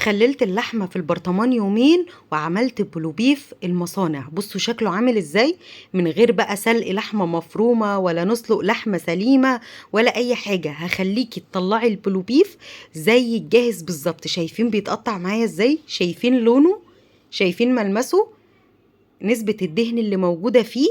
خللت اللحمة في البرطمان يومين وعملت بلوبيف المصانع. بصوا شكله عامل ازاي، من غير بقى سلق لحمة مفرومة ولا نسلق لحمة سليمة ولا اي حاجة. هخليكي تطلعي البلوبيف زي الجاهز بالظبط. شايفين بيتقطع معايا ازاي؟ شايفين لونه؟ شايفين ملمسه؟ نسبة الدهن اللي موجودة فيه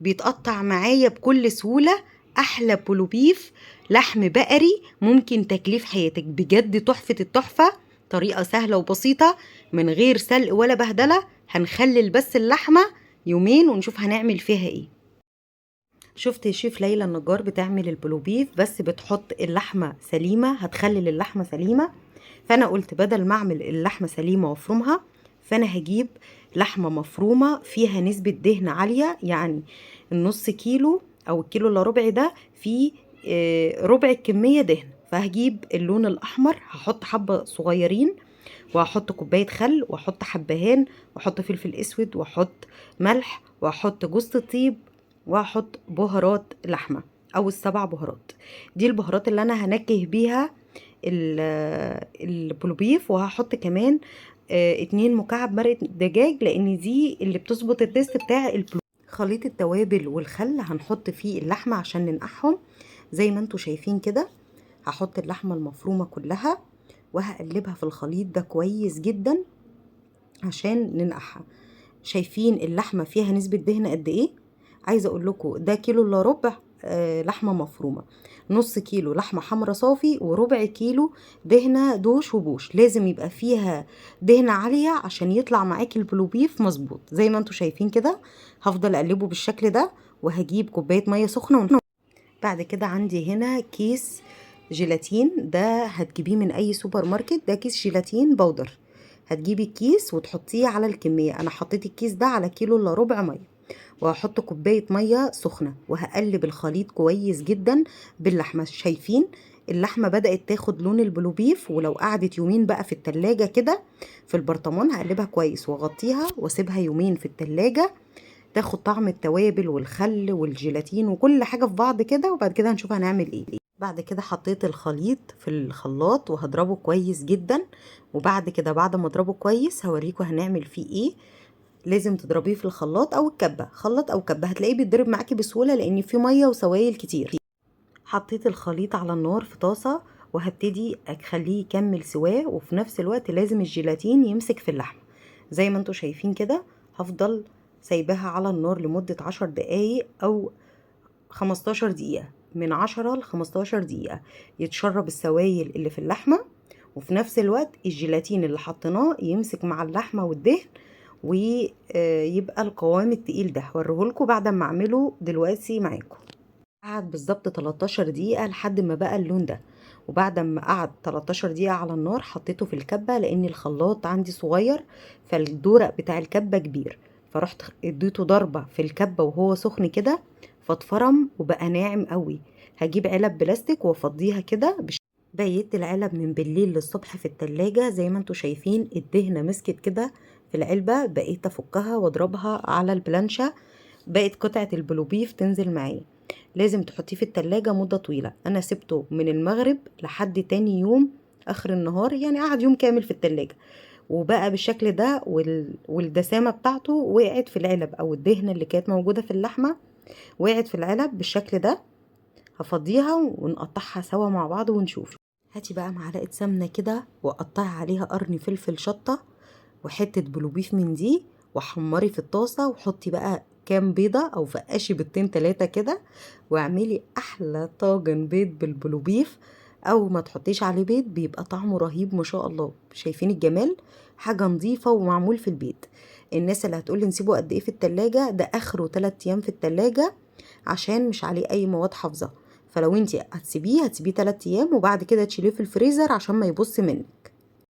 بيتقطع معايا بكل سهولة. احلى بلوبيف لحم بقري ممكن تاكليه في حياتك، بجد تحفة التحفة. طريقة سهلة وبسيطة من غير سلق ولا بهدلة. هنخلل بس اللحمة يومين ونشوف هنعمل فيها ايه. شفت شيف ليلى النجار بتعمل البلوبيف، بس بتحط اللحمة سليمة، هتخلل اللحمة سليمة. فانا قلت بدل ما اعمل اللحمة سليمة وافرمها، فانا هجيب لحمة مفرومة فيها نسبة دهن عالية. يعني النص كيلو او الكيلو الا ربع ده فيه ربع الكمية دهن. فهجيب اللون الاحمر، هحط حبة صغيرين، وهحط كوباية خل، واحط حبهان، واحط فلفل اسود، واحط ملح، واحط جوز الطيب، واحط بهارات لحمة او السبع بهارات. دي البهارات اللي انا هنكه بيها البلوبيف. وهحط كمان 2 مكعب مرقة دجاج، لان دي اللي بتظبط التيست بتاع البلوبيف. خليط التوابل والخل هنحط فيه اللحمة عشان ننقعهم زي ما انتوا شايفين كده. هحط اللحمة المفرومة كلها وهقلبها في الخليط ده كويس جدا عشان ننقعها. شايفين اللحمة فيها نسبة دهن قد ايه؟ عايزة اقول لكم ده كيلو الا ربع لحمة مفرومة، نص كيلو لحمة حمرا صافي، وربع كيلو دهنة دوش وبوش. لازم يبقى فيها دهنة عالية عشان يطلع معاكي البلوبيف مظبوط زي ما انتوا شايفين كده. هفضل اقلبه بالشكل ده، وهجيب كوباية مية سخنة. بعد كده عندي هنا كيس جيلاتين، ده هتجيبيه من اي سوبر ماركت، ده كيس جيلاتين بودر. هتجيبي الكيس وتحطيه على الكمية. انا حطيت الكيس ده على كيلو الا ربع مية، وهحط كوباية مية سخنة، وهقلب الخليط كويس جدا باللحمة. شايفين اللحمة بدأت تاخد لون البلوبيف، ولو قعدت يومين بقى في التلاجة كده في البرطمان هقلبها كويس واغطيها واسيبها يومين في التلاجة تاخد طعم التوابل والخل والجيلاتين وكل حاجة في بعض كده. وبعد كده هنشوف هنعمل ايه. بعد كده حطيت الخليط في الخلاط وهضربه كويس جدا. وبعد كده بعد ما اضربه كويس هوريكم هنعمل فيه ايه. لازم تضربيه في الخلاط او الكبة، خلاط او كبة، هتلاقيه بيتضرب معاكي بسهولة لان فيه مية وسوائل كتير. حطيت الخليط على النار في طاسة، وهبتدي اخليه يكمل سواه، وفي نفس الوقت لازم الجيلاتين يمسك في اللحمة زي ما انتوا شايفين كده. هفضل سايباها على النار لمدة 10 دقايق او 15 دقيقة، من 10 ل15 دقيقة، يتشرب السوائل اللي في اللحمة، وفي نفس الوقت الجيلاتين اللي حطيناه يمسك مع اللحمة والدهن، ويبقى القوام التقيل ده. هوريهولكوا بعد ما اعمله دلوقتي معاكم. قعد بالظبط 13 دقيقة لحد ما بقى اللون ده. وبعد ما قعد 13 دقيقة على النار حطيته في الكبة، لان الخلاط عندي صغير فالدورق بتاع الكبة كبير. فرحت اديته ضربة في الكبة وهو سخن كده، فاتفرم وبقى ناعم قوي. هجيب علب بلاستيك وافضيها كده بقيت العلب من بالليل للصبح في التلاجة زي ما انتوا شايفين. الدهنة مسكت كده في العلبة، بقيت افكها واضربها على البلانشة، بقت قطعة البلوبيف تنزل معايا. لازم تحطيه في التلاجة مدة طويلة. انا سبته من المغرب لحد تاني يوم اخر النهار، يعني قعد يوم كامل في التلاجة، وبقى بالشكل ده. والدسامة بتاعته وقعت في العلب، او الدهنة اللي كانت موجودة في اللحمة وقعت في العلب بالشكل ده. هفضيها ونقطعها سوا مع بعض ونشوف. هاتي بقى معلقة سمنة كده وقطعي عليها قرن فلفل شطة وحتة بلوبيف من دي، وحمري في الطاسة، وحطي بقى كام بيضة او فقشي بيضتين 3 كده، واعملي احلى طاجن بيض بالبلوبيف. او ما تحطيش عليه بيض بيبقى طعمه رهيب ما شاء الله. شايفين الجمال؟ حاجة نظيفة ومعمول في البيت. الناس اللي هتقولي نسيبه قد ايه في التلاجة، ده اخره 3 ايام في التلاجة عشان مش عليه اي مواد حافظة. فلو انتي هتسيبيه 3 ايام، وبعد كده تشيليه في الفريزر عشان ما يبص منك.